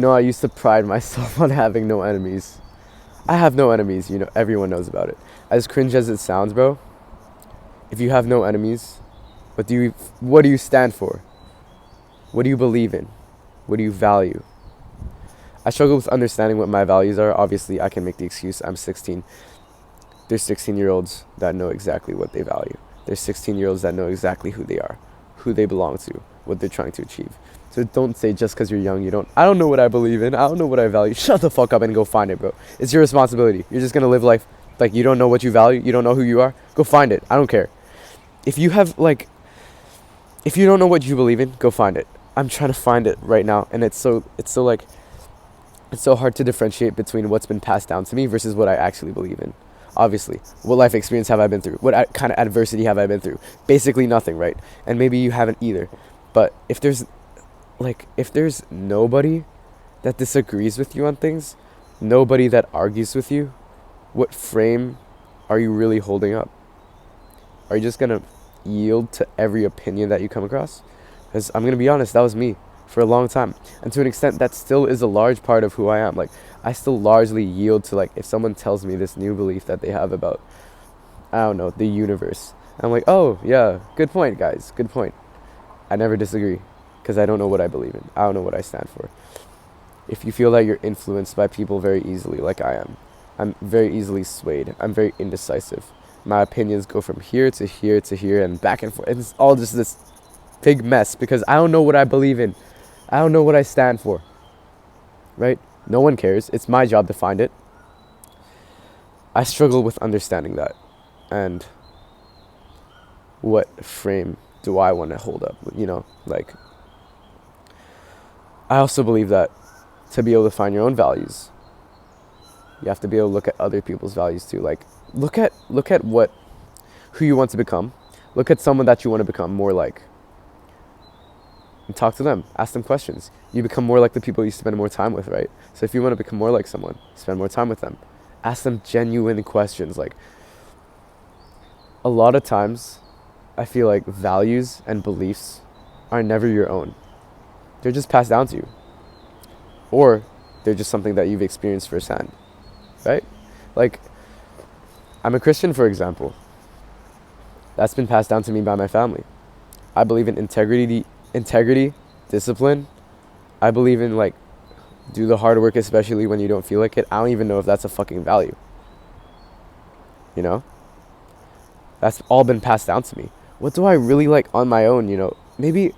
I used to pride myself on having no enemies. I have no enemies, everyone knows about it. As cringe as it sounds, bro, if you have no enemies, what do you stand for? What do you believe in? What do you value? I struggle with understanding what my values are. Obviously, I can make the excuse I'm 16. There's 16-year-olds that know exactly what they value. There's 16-year-olds that know exactly who they are, who they belong to, what they're trying to achieve. So don't say just because you're young, I don't know what I believe in. I don't know what I value. Shut the fuck up and go find it, bro. It's your responsibility. You're just going to live life like you don't know what you value. You don't know who you are. Go find it. I don't care. If you don't know what you believe in, go find it. I'm trying to find it right now. And it's so hard to differentiate between what's been passed down to me versus what I actually believe in. Obviously, what life experience have I been through? What kind of adversity have I been through? Basically nothing, right? And maybe you haven't either. But if there's nobody that disagrees with you on things, nobody that argues with you, what frame are you really holding up? Are you just going to yield to every opinion that you come across? Because I'm going to be honest, that was me for a long time. And to an extent, that still is a large part of who I am. I still largely yield to, if someone tells me this new belief that they have about, I don't know, the universe. I'm like, oh, yeah, good point, guys, good point. I never disagree, because I don't know what I believe in. I don't know what I stand for. If you feel that you're influenced by people very easily, like I am, I'm very easily swayed. I'm very indecisive. My opinions go from here to here to here and back and forth. It's all just this big mess, because I don't know what I believe in. I don't know what I stand for, right? No one cares. It's my job to find it. I struggle with understanding that. And what frame do I want to hold up? I also believe that to be able to find your own values, you have to be able to look at other people's values too. Look at who you want to become. Look at someone that you want to become more like. And talk to them. Ask them questions. You become more like the people you spend more time with, right? So if you want to become more like someone, spend more time with them. Ask them genuine questions. A lot of times, I feel like values and beliefs are never your own. They're just passed down to you. Or they're just something that you've experienced firsthand, right? I'm a Christian, for example. That's been passed down to me by my family. I believe in integrity, discipline. I believe in do the hard work, especially when you don't feel like it. I don't even know if that's a fucking value. That's all been passed down to me. What do I really like on my own? Maybe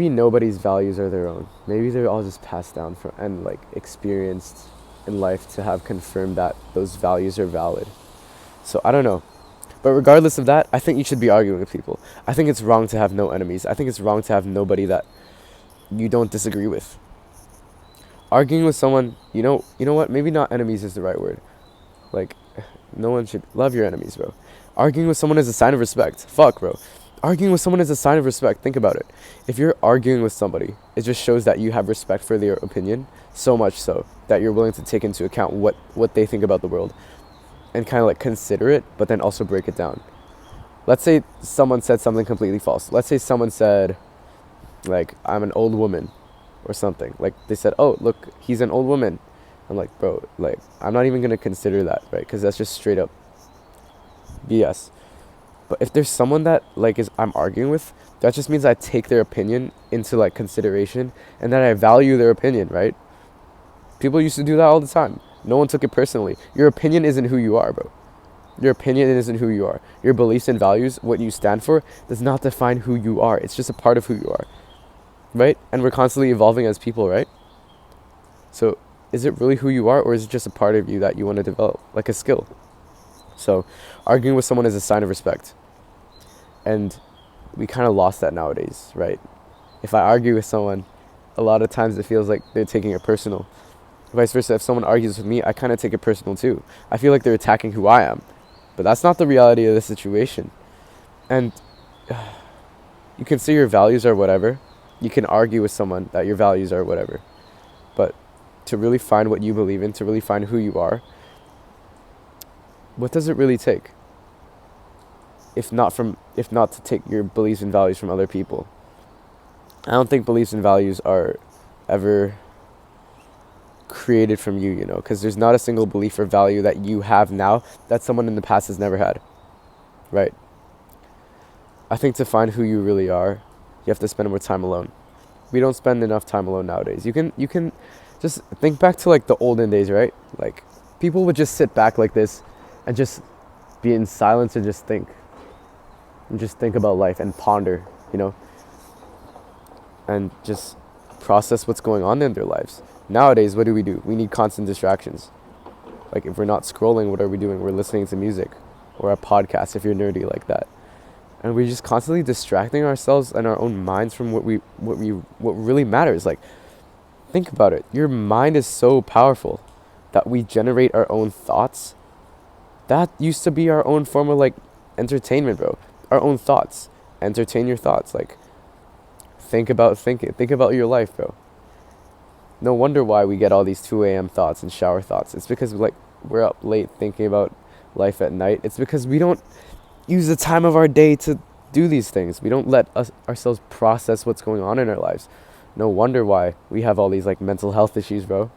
nobody's values are their own. Maybe they're all just passed down and experienced in life to have confirmed that those values are valid. So I don't know. But regardless of that, I think you should be arguing with people. I think it's wrong to have no enemies. I think it's wrong to have nobody that you don't disagree with. Arguing with someone, you know what? Maybe not enemies is the right word. No one should love your enemies, bro. Arguing with someone is a sign of respect. Fuck, bro. Arguing with someone is a sign of respect. Think about it. If you're arguing with somebody, it just shows that you have respect for their opinion, so much so that you're willing to take into account what they think about the world and kind of consider it, but then also break it down. Let's say someone said something completely false. Let's say someone said, I'm an old woman or something. They said, oh, look, he's an old woman. I'm like, bro, I'm not even going to consider that, right? Because that's just straight up BS. But if there's someone that I'm arguing with, that just means I take their opinion into consideration and that I value their opinion, right? People used to do that all the time. No one took it personally. Your opinion isn't who you are, bro. Your opinion isn't who you are. Your beliefs and values, what you stand for, does not define who you are. It's just a part of who you are, right? And we're constantly evolving as people, right? So is it really who you are, or is it just a part of you that you want to develop, like a skill? So arguing with someone is a sign of respect. And we kind of lost that nowadays, right? If I argue with someone, a lot of times it feels like they're taking it personal. Vice versa, if someone argues with me, I kind of take it personal too. I feel like they're attacking who I am. But that's not the reality of the situation. And you can say your values are whatever. You can argue with someone that your values are whatever. But to really find what you believe in, to really find who you are, what does it really take? If not to take your beliefs and values from other people. I don't think beliefs and values are ever created from you, you know, because there's not a single belief or value that you have now that someone in the past has never had, right? I think to find who you really are, you have to spend more time alone. We don't spend enough time alone nowadays. You can just think back to like the olden days, right? Like people would just sit back like this and just be in silence and just think about life and ponder, you know, and just process what's going on in their lives. Nowadays, what do? We need constant distractions. Like if we're not scrolling, what are we doing? We're listening to music or a podcast if you're nerdy like that. And we're just constantly distracting ourselves and our own minds from what really matters. Like think about it. Your mind is so powerful that we generate our own thoughts. That used to be our own form of like entertainment, bro. Our own thoughts. Entertain your thoughts. Like think about your life, bro. No wonder why we get all these 2 a.m. thoughts and shower thoughts. It's because like we're up late thinking about life at night. It's because we don't use the time of our day to do these things. We don't let ourselves process what's going on in our lives. No wonder why we have all these like mental health issues, bro.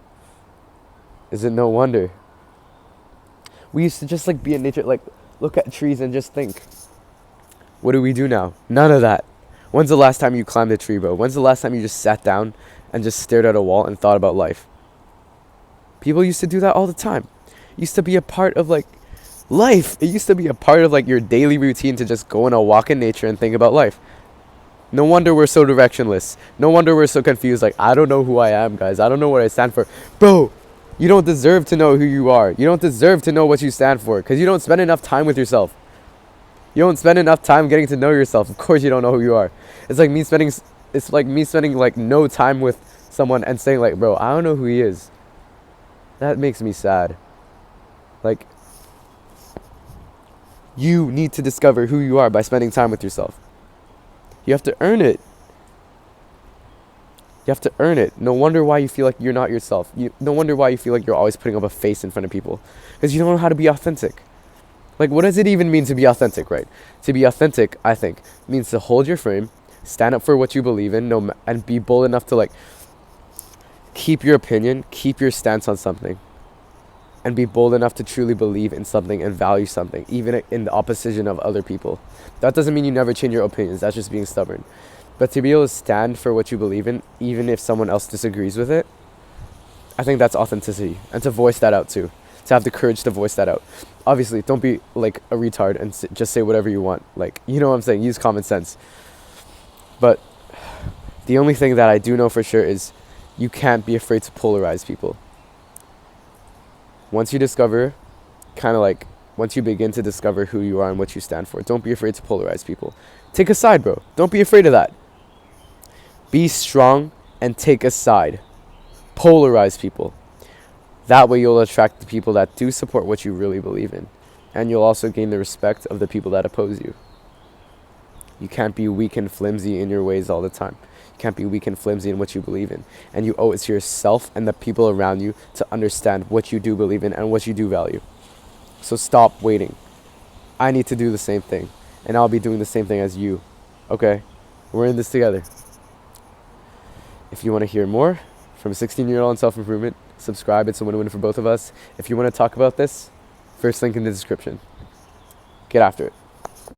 Is it no wonder? We used to just like be in nature, like look at trees and just think. What do we do now? None of that. When's the last time you climbed a tree, bro? When's the last time you just sat down and just stared at a wall and thought about life? People used to do that all the time. It used to be a part of like life. It used to be a part of like your daily routine to just go on a walk in nature and think about life. No wonder we're so directionless. No wonder we're so confused. Like, I don't know who I am, guys. I don't know what I stand for. Bro, you don't deserve to know who you are. You don't deserve to know what you stand for because you don't spend enough time with yourself. You don't spend enough time getting to know yourself. Of course you don't know who you are. It's like me spending like no time with someone and saying like, bro, I don't know who he is. That makes me sad. Like, you need to discover who you are by spending time with yourself. You have to earn it. You have to earn it. No wonder why you feel like you're not yourself. No wonder why you feel like you're always putting up a face in front of people. Because you don't know how to be authentic. Like, what does it even mean to be authentic, right? To be authentic, I think, means to hold your frame, stand up for what you believe in, and be bold enough to, like, keep your opinion, keep your stance on something, and be bold enough to truly believe in something and value something, even in the opposition of other people. That doesn't mean you never change your opinions. That's just being stubborn. But to be able to stand for what you believe in, even if someone else disagrees with it, I think that's authenticity. And to voice that out, too. To have the courage to voice that out. Obviously, don't be like a retard and just say whatever you want. Like, you know what I'm saying? Use common sense. But the only thing that I do know for sure is you can't be afraid to polarize people. Once you begin to discover who you are and what you stand for, don't be afraid to polarize people. Take a side, bro. Don't be afraid of that. Be strong and take a side. Polarize people. That way you'll attract the people that do support what you really believe in. And you'll also gain the respect of the people that oppose you. You can't be weak and flimsy in your ways all the time. You can't be weak and flimsy in what you believe in. And you owe it to yourself and the people around you to understand what you do believe in and what you do value. So stop waiting. I need to do the same thing. And I'll be doing the same thing as you. Okay? We're in this together. If you want to hear more from a 16-year-old on self-improvement, subscribe. It's a win-win for both of us. If you want to talk about this, first link in the description. Get after it.